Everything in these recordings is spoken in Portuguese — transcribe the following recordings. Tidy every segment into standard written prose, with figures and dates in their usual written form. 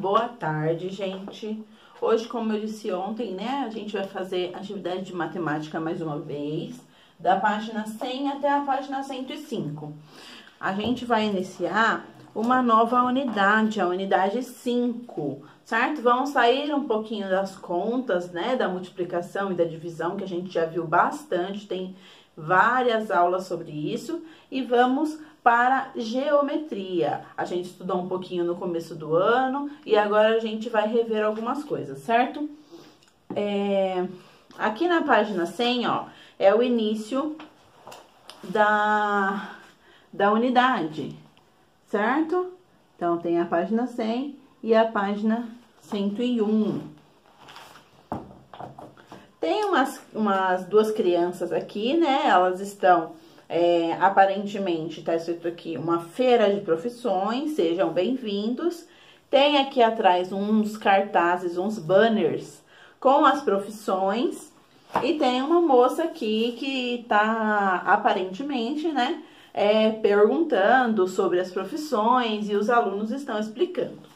Boa tarde, gente. Hoje, como eu disse ontem, né, a gente vai fazer atividade de matemática mais uma vez, da página 100 até a página 105. A gente vai iniciar uma nova unidade, a unidade 5, certo? Vamos sair um pouquinho das contas, né, da multiplicação e da divisão, que a gente já viu bastante, tem várias aulas sobre isso, e vamos para geometria. A gente estudou um pouquinho no começo do ano e agora a gente vai rever algumas coisas, certo? Aqui na página 100, ó, é o início da unidade, certo? Então, tem a página 100 e a página 101. Tem umas duas crianças aqui, né? Elas estão... aparentemente tá escrito aqui uma feira de profissões, sejam bem-vindos. Tem aqui atrás uns cartazes, uns banners com as profissões, e tem uma moça aqui que tá aparentemente, né, perguntando sobre as profissões e os alunos estão explicando.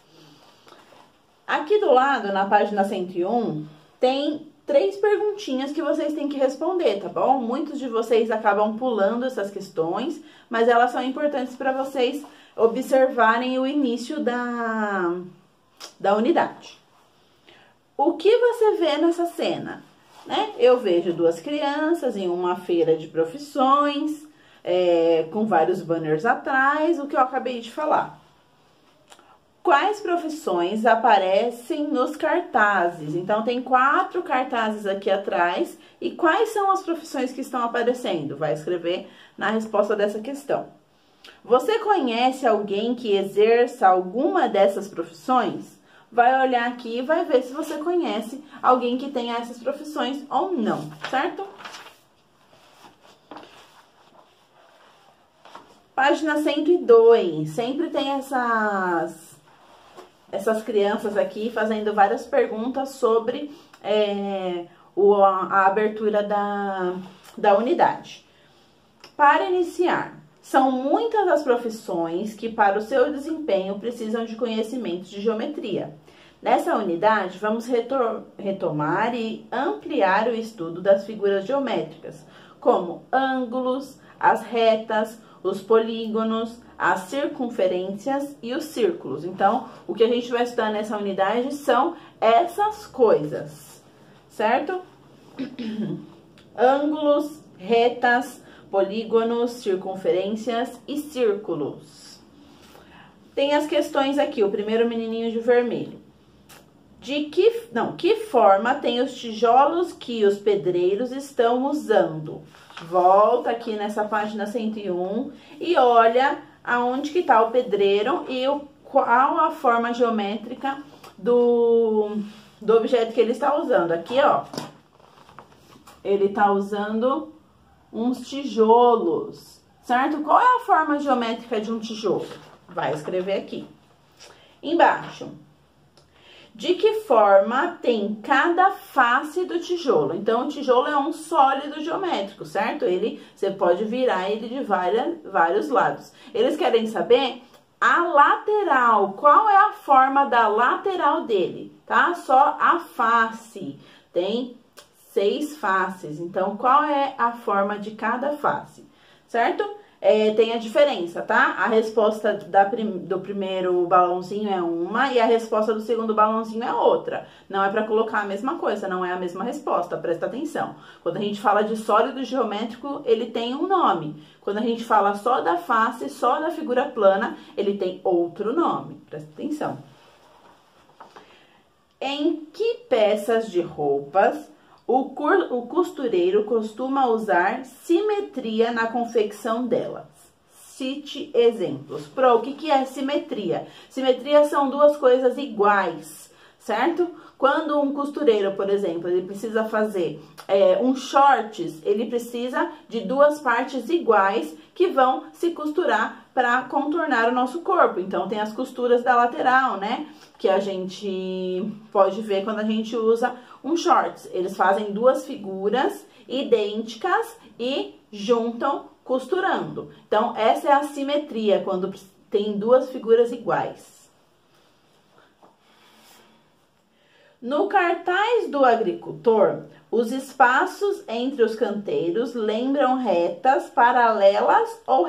Aqui do lado, na página 101, tem 3 perguntinhas que vocês têm que responder, tá bom? Muitos de vocês acabam pulando essas questões, mas elas são importantes para vocês observarem o início da unidade. O que você vê nessa cena? Né? Eu vejo 2 crianças em uma feira de profissões, com vários banners atrás, o que eu acabei de falar. Quais profissões aparecem nos cartazes? Então, tem 4 cartazes aqui atrás. E quais são as profissões que estão aparecendo? Vai escrever na resposta dessa questão. Você conhece alguém que exerça alguma dessas profissões? Vai olhar aqui e vai ver se você conhece alguém que tenha essas profissões ou não, certo? Página 102. Sempre tem essas crianças aqui fazendo várias perguntas sobre a abertura da unidade. Para iniciar, são muitas as profissões que para o seu desempenho precisam de conhecimentos de geometria. Nessa unidade, vamos retomar e ampliar o estudo das figuras geométricas, como ângulos, as retas, os polígonos, as circunferências e os círculos. Então, o que a gente vai estudar nessa unidade são essas coisas, certo? Ângulos, retas, polígonos, circunferências e círculos. Tem as questões aqui, o primeiro menininho de vermelho. Que forma tem os tijolos que os pedreiros estão usando? Volta aqui nessa página 101 e olha aonde que tá o pedreiro e qual a forma geométrica do objeto que ele está usando. Aqui, ó, ele tá usando uns tijolos, certo? Qual é a forma geométrica de um tijolo? Vai escrever aqui. Embaixo. De que forma tem cada face do tijolo? Então, o tijolo é um sólido geométrico, certo? Você pode virar ele de vários lados. Eles querem saber a lateral, qual é a forma da lateral dele, tá? Só a face, tem 6 faces, então, qual é a forma de cada face, certo? Tem a diferença, tá? A resposta do primeiro balãozinho é uma e a resposta do segundo balãozinho é outra. Não é para colocar a mesma coisa, não é a mesma resposta, presta atenção. Quando a gente fala de sólido geométrico, ele tem um nome. Quando a gente fala só da face, só da figura plana, ele tem outro nome, presta atenção. Em que peças de roupas o costureiro costuma usar simetria na confecção delas? Cite exemplos. O que é simetria? Simetria são 2 coisas iguais, certo? Quando um costureiro, por exemplo, ele precisa fazer um shorts, ele precisa de 2 partes iguais que vão se costurar para contornar o nosso corpo. Então, tem as costuras da lateral, né? Que a gente pode ver quando a gente usa um shorts. Eles fazem 2 figuras idênticas e juntam costurando. Então, essa é a simetria, quando tem 2 figuras iguais. No cartaz do agricultor, os espaços entre os canteiros lembram retas paralelas ou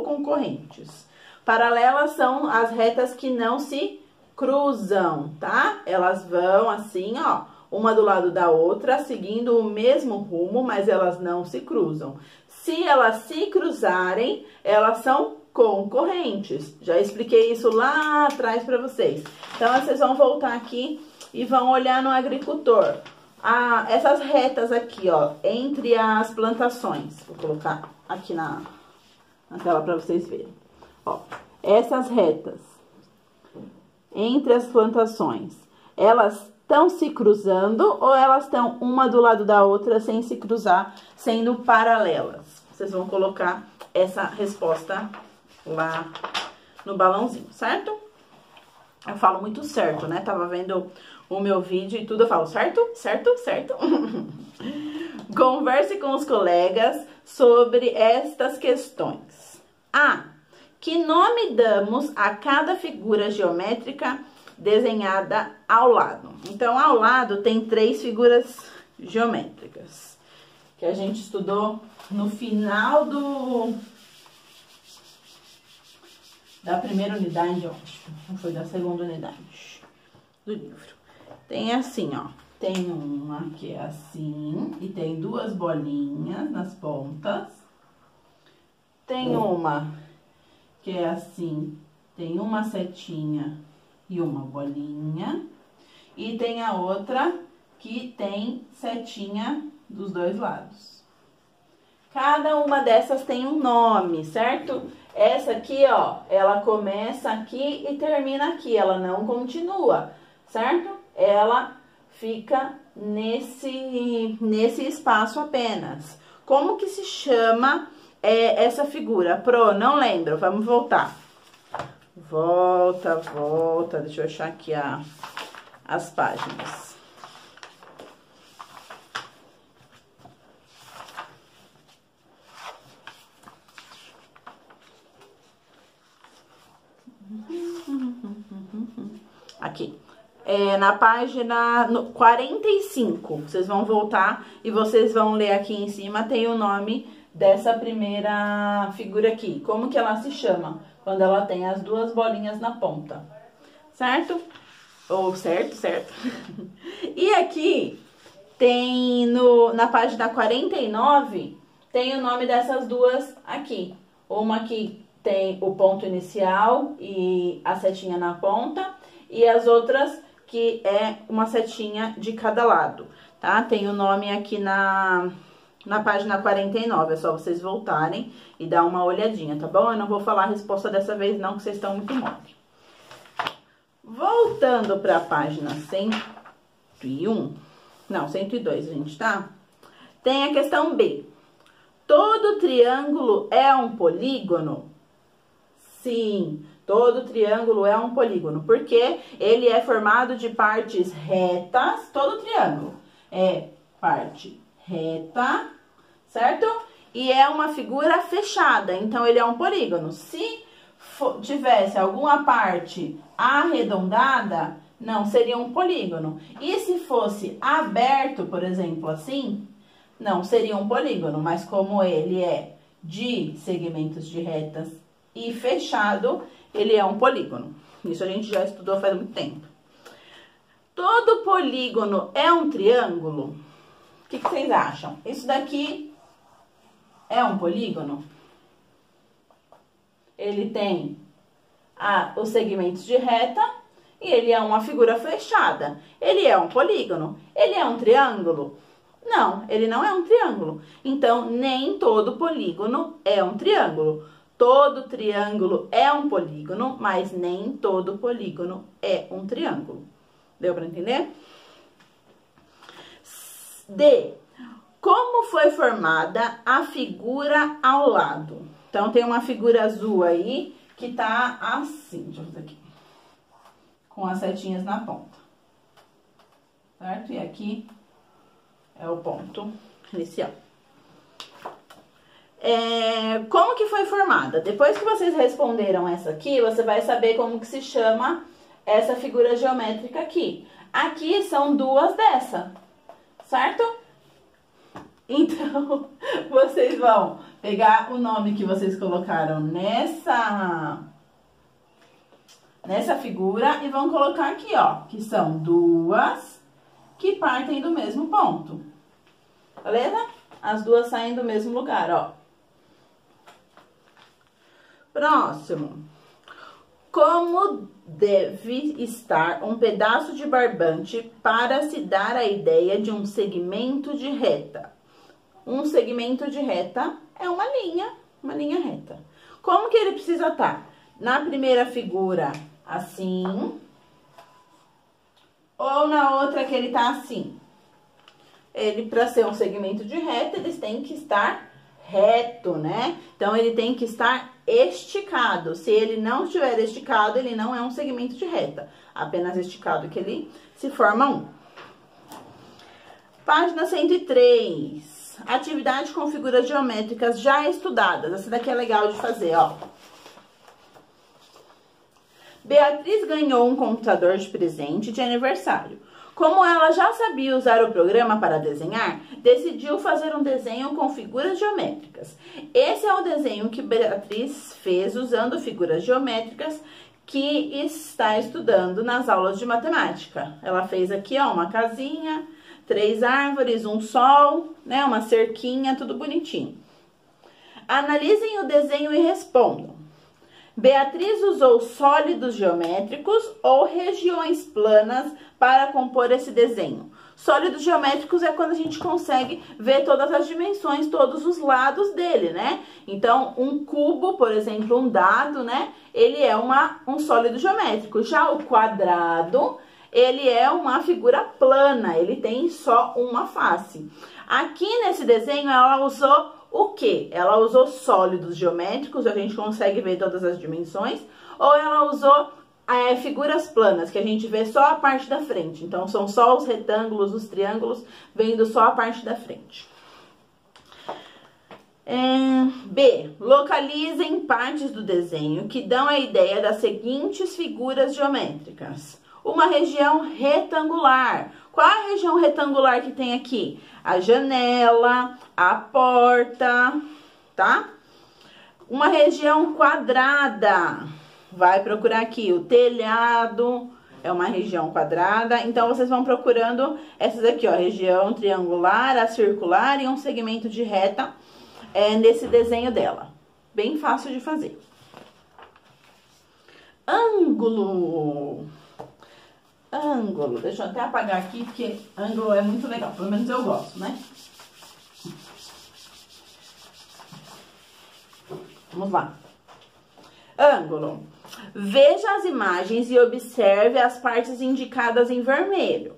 concorrentes. Paralelas são as retas que não se cruzam, tá? Elas vão assim, ó, uma do lado da outra, seguindo o mesmo rumo, mas elas não se cruzam. Se elas se cruzarem, elas são concorrentes. Já expliquei isso lá atrás para vocês. Então, vocês vão voltar aqui e vão olhar no agricultor. Essas retas aqui, ó, entre as plantações. Vou colocar aqui na tela para vocês verem. Ó, essas retas entre as plantações, elas estão se cruzando ou elas estão uma do lado da outra sem se cruzar, sendo paralelas? Vocês vão colocar essa resposta lá no balãozinho, certo? Eu falo muito certo, né? Tava vendo o meu vídeo e tudo eu falo certo, certo, certo. Converse com os colegas sobre estas questões. Que nome damos a cada figura geométrica desenhada ao lado? Então, ao lado tem 3 figuras geométricas que a gente estudou no final da primeira unidade, eu acho. Não foi da segunda unidade do livro. Tem assim, ó. Tem uma que é assim e tem 2 bolinhas nas pontas. Tem uma que é assim, tem uma setinha e uma bolinha. E tem a outra que tem setinha dos 2 lados. Cada uma dessas tem um nome, certo? Essa aqui, ó, ela começa aqui e termina aqui, ela não continua, certo? Ela fica nesse espaço apenas. Como que se chama essa figura? Pro, não lembro, vamos voltar. Volta, deixa eu achar aqui as páginas. Aqui. Na página 45, vocês vão voltar e vocês vão ler aqui em cima, tem o nome dessa primeira figura aqui. Como que ela se chama? Quando ela tem as 2 bolinhas na ponta, certo? Ou certo. E aqui, tem na página 49, tem o nome dessas 2 aqui. Uma que tem o ponto inicial e a setinha na ponta, e as outras que é uma setinha de cada lado, tá? Tem o nome aqui na página 49, é só vocês voltarem e dar uma olhadinha, tá bom? Eu não vou falar a resposta dessa vez não, que vocês estão muito mole. Voltando para a página 102, gente, tá? Tem a questão B. Todo triângulo é um polígono? Sim, todo triângulo é um polígono, porque ele é formado de partes retas. Todo triângulo é parte reta, certo? E é uma figura fechada, então ele é um polígono. Se tivesse alguma parte arredondada, não seria um polígono. E se fosse aberto, por exemplo, assim, não seria um polígono. Mas como ele é de segmentos de retas e fechado, ele é um polígono. Isso a gente já estudou faz muito tempo. Todo polígono é um triângulo? O que vocês acham? Isso daqui é um polígono? Ele tem os segmentos de reta e ele é uma figura fechada. Ele é um polígono? Ele é um triângulo? Não, ele não é um triângulo. Então, nem todo polígono é um triângulo. Todo triângulo é um polígono, mas nem todo polígono é um triângulo. Deu para entender? D. Como foi formada a figura ao lado? Então, tem uma figura azul aí que tá assim, deixa eu fazer aqui, com as setinhas na ponta, certo? E aqui é o ponto inicial. Como que foi formada? Depois que vocês responderam essa aqui, você vai saber como que se chama essa figura geométrica aqui. Aqui são duas dessa, certo? Então, vocês vão pegar o nome que vocês colocaram nessa figura e vão colocar aqui, ó, que são duas que partem do mesmo ponto. Beleza? As duas saem do mesmo lugar, ó. Próximo. Como deve estar um pedaço de barbante para se dar a ideia de um segmento de reta? Um segmento de reta é uma linha reta. Como que ele precisa estar? Na primeira figura, assim, ou na outra que ele tá assim? Ele, para ser um segmento de reta, eles têm que estar reto, né? Então, ele tem que estar esticado. Se ele não estiver esticado, ele não é um segmento de reta. Apenas esticado que ele se forma um. Página 103. Atividade com figuras geométricas já estudadas. Essa daqui é legal de fazer, ó. Beatriz ganhou um computador de presente de aniversário. Como ela já sabia usar o programa para desenhar, decidiu fazer um desenho com figuras geométricas. Esse é o desenho que Beatriz fez usando figuras geométricas que está estudando nas aulas de matemática. Ela fez aqui, ó, uma casinha, 3 árvores, um sol, né, uma cerquinha, tudo bonitinho. Analisem o desenho e respondam. Beatriz usou sólidos geométricos ou regiões planas para compor esse desenho? Sólidos geométricos é quando a gente consegue ver todas as dimensões, todos os lados dele, né? Então, um cubo, por exemplo, um dado, né? Ele é um sólido geométrico. Já o quadrado, ele é uma figura plana, ele tem só uma face. Aqui nesse desenho, ela usou o quê? Ela usou sólidos geométricos, a gente consegue ver todas as dimensões, ou ela usou figuras planas, que a gente vê só a parte da frente. Então, são só os retângulos, os triângulos, vendo só a parte da frente. B. Localizem partes do desenho que dão a ideia das seguintes figuras geométricas. Uma região retangular. Qual a região retangular que tem aqui? A janela, a porta, tá? Uma região quadrada. Vai procurar aqui o telhado, é uma região quadrada. Então, vocês vão procurando essas aqui, ó, região triangular, a circular e um segmento de reta nesse desenho dela. Bem fácil de fazer. Ângulo. Ângulo, deixa eu até apagar aqui, porque ângulo é muito legal, pelo menos eu gosto, né? Vamos lá. Ângulo. Veja as imagens e observe as partes indicadas em vermelho.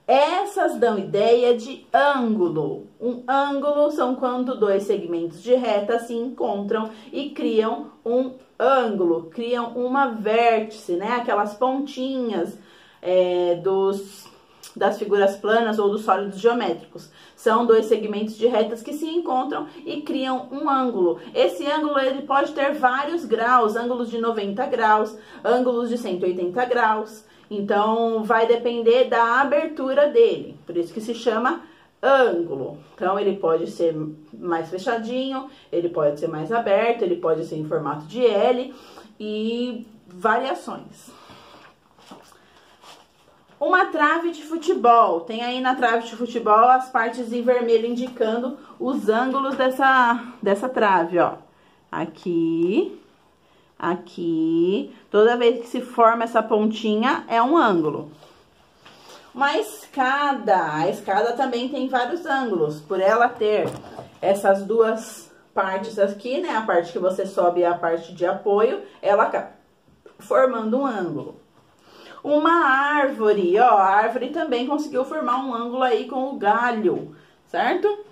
Essas dão ideia de ângulo. Um ângulo são quando dois segmentos de reta se encontram e criam um ângulo, criam uma vértice, né? Aquelas pontinhas das figuras planas ou dos sólidos geométricos. São dois segmentos de retas que se encontram e criam um ângulo. Esse ângulo ele pode ter vários graus, ângulos de 90 graus, ângulos de 180 graus. Então, vai depender da abertura dele, por isso que se chama ângulo. Então, ele pode ser mais fechadinho, ele pode ser mais aberto, ele pode ser em formato de L e variações. Uma trave de futebol. Tem aí na trave de futebol as partes em vermelho indicando os ângulos dessa trave, ó. Aqui, aqui. Toda vez que se forma essa pontinha, é um ângulo. Uma escada. A escada também tem vários ângulos. Por ela ter essas duas partes aqui, né? A parte que você sobe e a parte de apoio, ela acaba formando um ângulo. Uma árvore, ó, a árvore também conseguiu formar um ângulo aí com o galho, certo?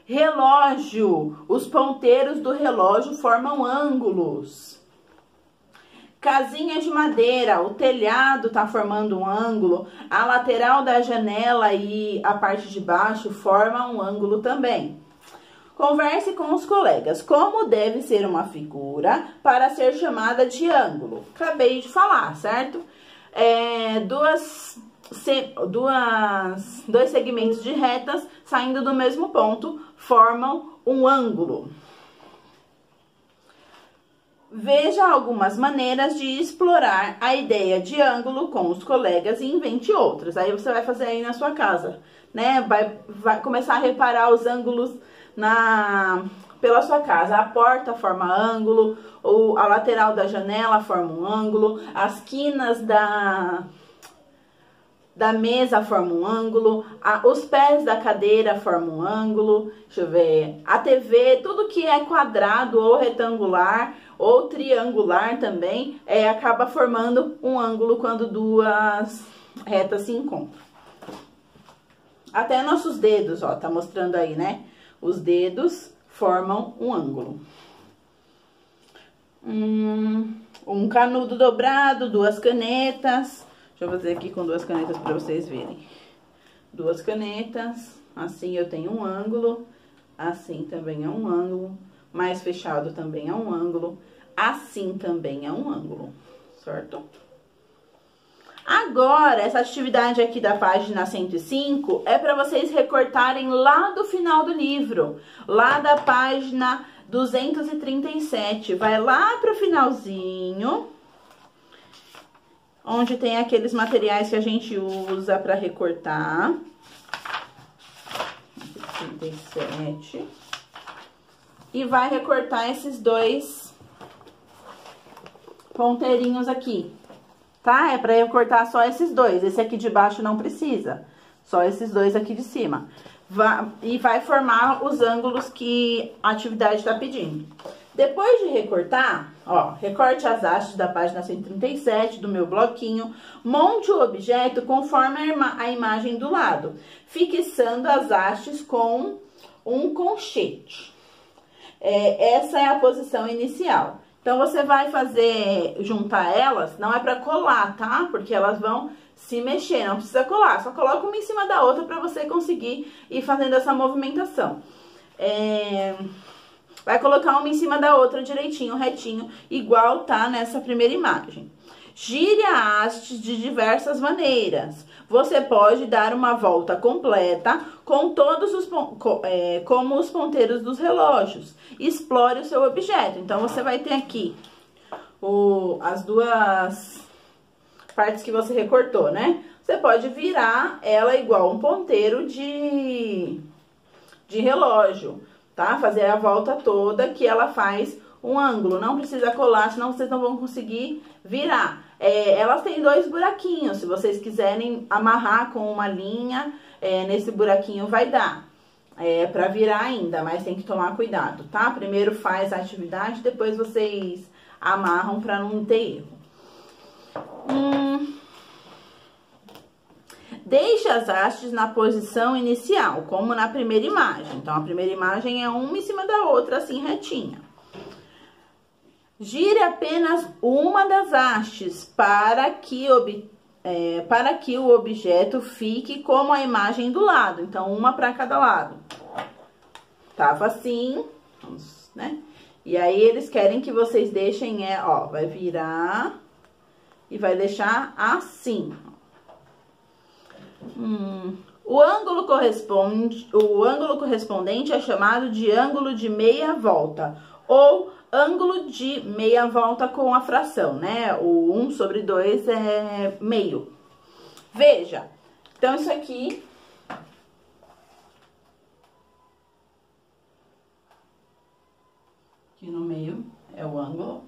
Relógio, os ponteiros do relógio formam ângulos. Casinha de madeira, o telhado tá formando um ângulo, a lateral da janela e a parte de baixo formam um ângulo também. Converse com os colegas. Como deve ser uma figura para ser chamada de ângulo? Acabei de falar, certo? dois segmentos de retas saindo do mesmo ponto formam um ângulo. Veja algumas maneiras de explorar a ideia de ângulo com os colegas e invente outras. Aí você vai fazer aí na sua casa, né? Vai começar a reparar os ângulos pela sua casa. A porta forma ângulo, ou a lateral da janela forma um ângulo, as quinas da mesa formam um ângulo, os pés da cadeira formam um ângulo, deixa eu ver, a TV, tudo que é quadrado ou retangular ou triangular também, acaba formando um ângulo quando duas retas se encontram. Até nossos dedos, ó, tá mostrando aí, né? Os dedos formam um ângulo. Um canudo dobrado, duas canetas. Deixa eu fazer aqui com duas canetas para vocês verem. Duas canetas, assim eu tenho um ângulo, assim também é um ângulo, mais fechado também é um ângulo, assim também é um ângulo, certo? Agora, essa atividade aqui da página 105 é para vocês recortarem lá do final do livro, lá da página 237. Vai lá pro finalzinho, onde tem aqueles materiais que a gente usa para recortar. 37. E vai recortar esses dois ponteirinhos aqui, tá? É para eu cortar só esses dois. Esse aqui de baixo não precisa. Só esses dois aqui de cima. E vai formar os ângulos que a atividade está pedindo. Depois de recortar, ó, recorte as hastes da página 137 do meu bloquinho, monte o objeto conforme a imagem do lado, fixando as hastes com um colchete. Essa é a posição inicial. Então, você vai juntar elas, não é para colar, tá? Porque elas vão se mexer, não precisa colar, só coloca uma em cima da outra para você conseguir ir fazendo essa movimentação. Vai colocar uma em cima da outra direitinho, retinho, igual tá nessa primeira imagem. Gire a haste de diversas maneiras. Você pode dar uma volta completa com todos como os ponteiros dos relógios. Explore o seu objeto. Então, você vai ter aqui as duas partes que você recortou, né? Você pode virar ela igual um ponteiro de relógio, tá? Fazer a volta toda que ela faz um ângulo. Não precisa colar, senão vocês não vão conseguir virar. Elas têm dois buraquinhos. Se vocês quiserem amarrar com uma linha, nesse buraquinho vai dar. Pra virar ainda, mas tem que tomar cuidado, tá? Primeiro faz a atividade, depois vocês amarram pra não ter erro. Deixe as hastes na posição inicial, como na primeira imagem. Então, a primeira imagem é uma em cima da outra, assim, retinha. Gire apenas uma das hastes para que o objeto fique como a imagem do lado. Então, uma para cada lado. Tava assim, né? E aí, eles querem que vocês deixem, ó, vai virar e vai deixar assim. O ângulo correspondente é chamado de ângulo de meia volta ou ângulo de meia volta com a fração, né? O 1/2 é meio. Veja, então isso aqui no meio é o ângulo.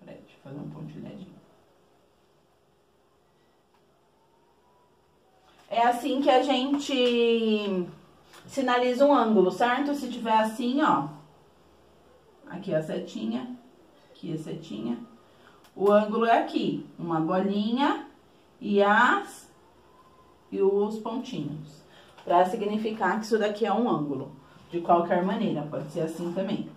Peraí, deixa eu fazer um pontilhadinho. É assim que a gente sinaliza um ângulo, certo? Se tiver assim, ó, aqui a setinha, aqui a setinha, o ângulo é aqui, uma bolinha e os pontinhos, para significar que isso daqui é um ângulo, de qualquer maneira, pode ser assim também.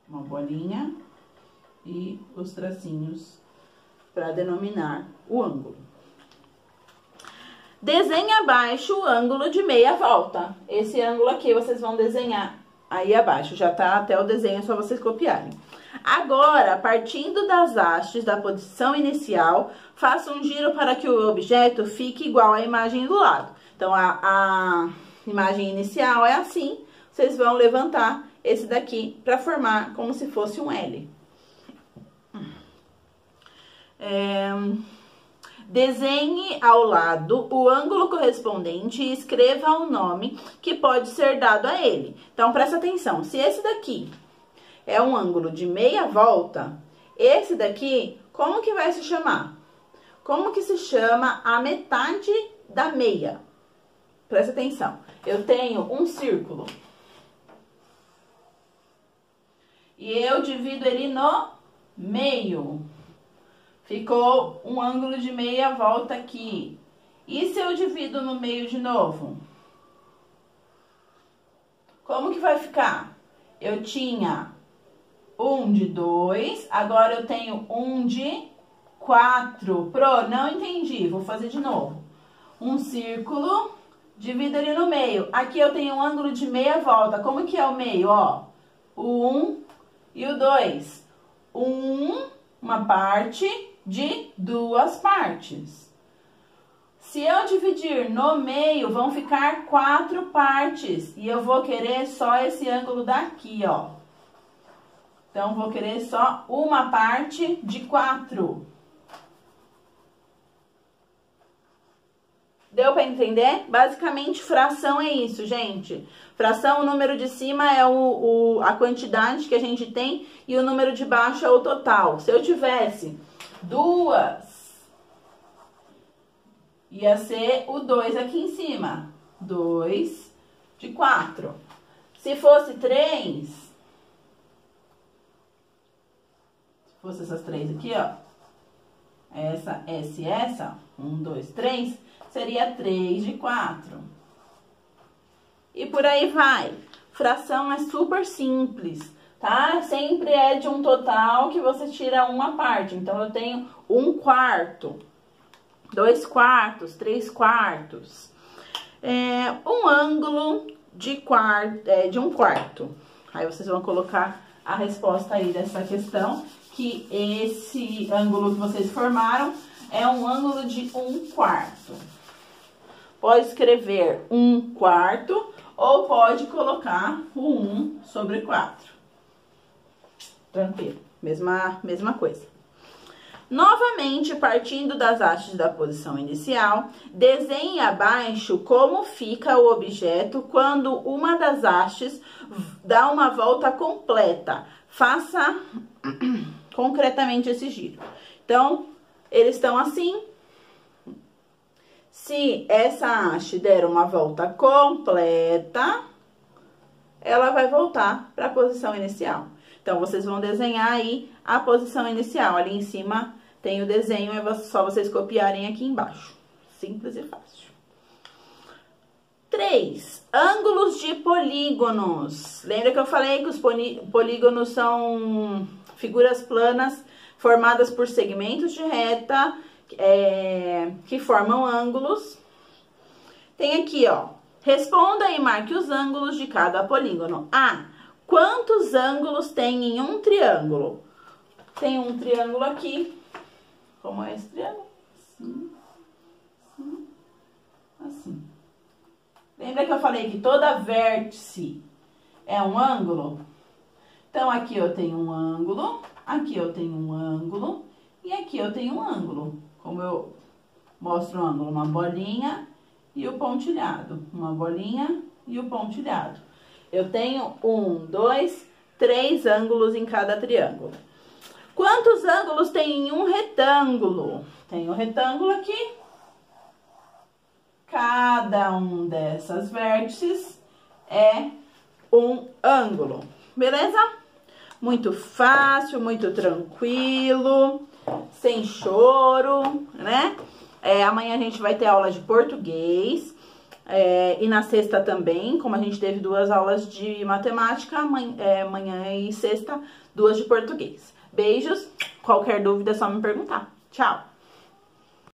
Uma bolinha e os tracinhos para denominar o ângulo. Desenhe abaixo o ângulo de meia volta. Esse ângulo aqui vocês vão desenhar aí abaixo, já tá até o desenho, é só vocês copiarem. Agora, partindo das hastes da posição inicial, faça um giro para que o objeto fique igual à imagem do lado. Então, a imagem inicial é assim, vocês vão levantar esse daqui para formar como se fosse um L. Desenhe ao lado o ângulo correspondente e escreva o nome que pode ser dado a ele. Então, presta atenção, se esse daqui é um ângulo de meia volta, esse daqui, como que vai se chamar? Como que se chama a metade da meia? Presta atenção, eu tenho um círculo e eu divido ele no meio. Ficou um ângulo de meia volta aqui. E se eu divido no meio de novo? Como que vai ficar? Eu tinha um de 2, agora eu tenho um de 4. Pro, não entendi, vou fazer de novo. Um círculo, divido ele no meio. Aqui eu tenho um ângulo de meia volta. Como que é o meio? Ó, o 1 e o 2. Uma parte de duas partes. Se eu dividir no meio, vão ficar 4 partes. E eu vou querer só esse ângulo daqui, ó. Então, vou querer só uma parte de 4. Deu para entender? Basicamente, fração é isso, gente. Fração, o número de cima é a quantidade que a gente tem e o número de baixo é o total. Se eu tivesse 2, ia ser o 2 aqui em cima. 2 de 4. Se fosse 3, se fosse essas 3 aqui, ó. Essa, 1, 2, 3, seria 3 de 4. E por aí vai. Fração é super simples, tá? Sempre é de um total que você tira uma parte. Então, eu tenho 1/4, 2/4, 3/4. Um ângulo de 1/4. Aí, vocês vão colocar a resposta aí dessa questão, que esse ângulo que vocês formaram é um ângulo de 1/4. Pode escrever 1/4 ou pode colocar o 1/4. Tranquilo, mesma coisa. Novamente, partindo das hastes da posição inicial, desenhe abaixo como fica o objeto quando uma das hastes dá uma volta completa. Faça concretamente esse giro. Então, eles estão assim. Se essa haste der uma volta completa, ela vai voltar para a posição inicial. Então, vocês vão desenhar aí a posição inicial. Ali em cima tem o desenho, é só vocês copiarem aqui embaixo. Simples e fácil. 3. Ângulos de polígonos. Lembra que eu falei que os polígonos são figuras planas formadas por segmentos de reta que formam ângulos. Tem aqui, ó. Responda e marque os ângulos de cada polígono. Quantos ângulos tem em um triângulo? Tem um triângulo aqui. Como é esse triângulo? Assim, assim, assim. Lembra que eu falei que toda vértice é um ângulo? Então, aqui eu tenho um ângulo, aqui eu tenho um ângulo e aqui eu tenho um ângulo. Como eu mostro o ângulo, uma bolinha e o pontilhado. Uma bolinha e o pontilhado. Eu tenho 1, 2, 3 ângulos em cada triângulo. Quantos ângulos tem em um retângulo? Tem um retângulo aqui. Cada um dessas vértices é um ângulo. Beleza? Muito fácil, muito tranquilo, sem choro, né? Amanhã a gente vai ter aula de português. E na sexta também, como a gente teve 2 aulas de matemática, amanhã e sexta, 2 de português. Beijos, qualquer dúvida é só me perguntar. Tchau!